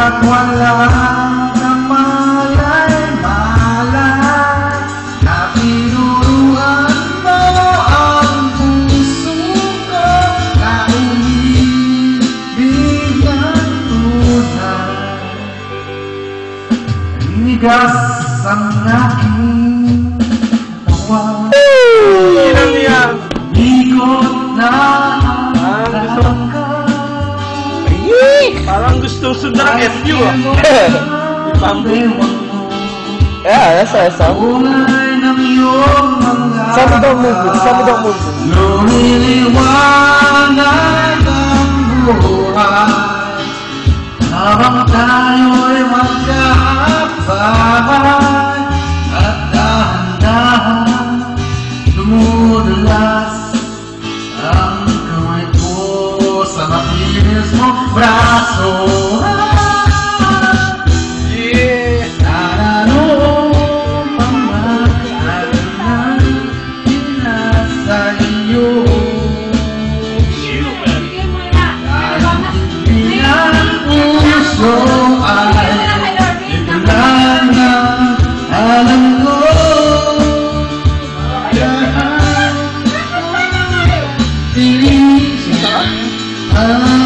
At wala kang malay-malay na tinuruan mo ang puso ko na umibig ng tunay. Inigas ang aking tawa, ikot na ang parang gusto sundan ang FU ah. Yeah, that's a song. Some don't move. Lumiliwanag ang buhay habang tayo'y magkaabay at dahan-dahan dumudulas ang kamay ko sa makinis mong braso. Ah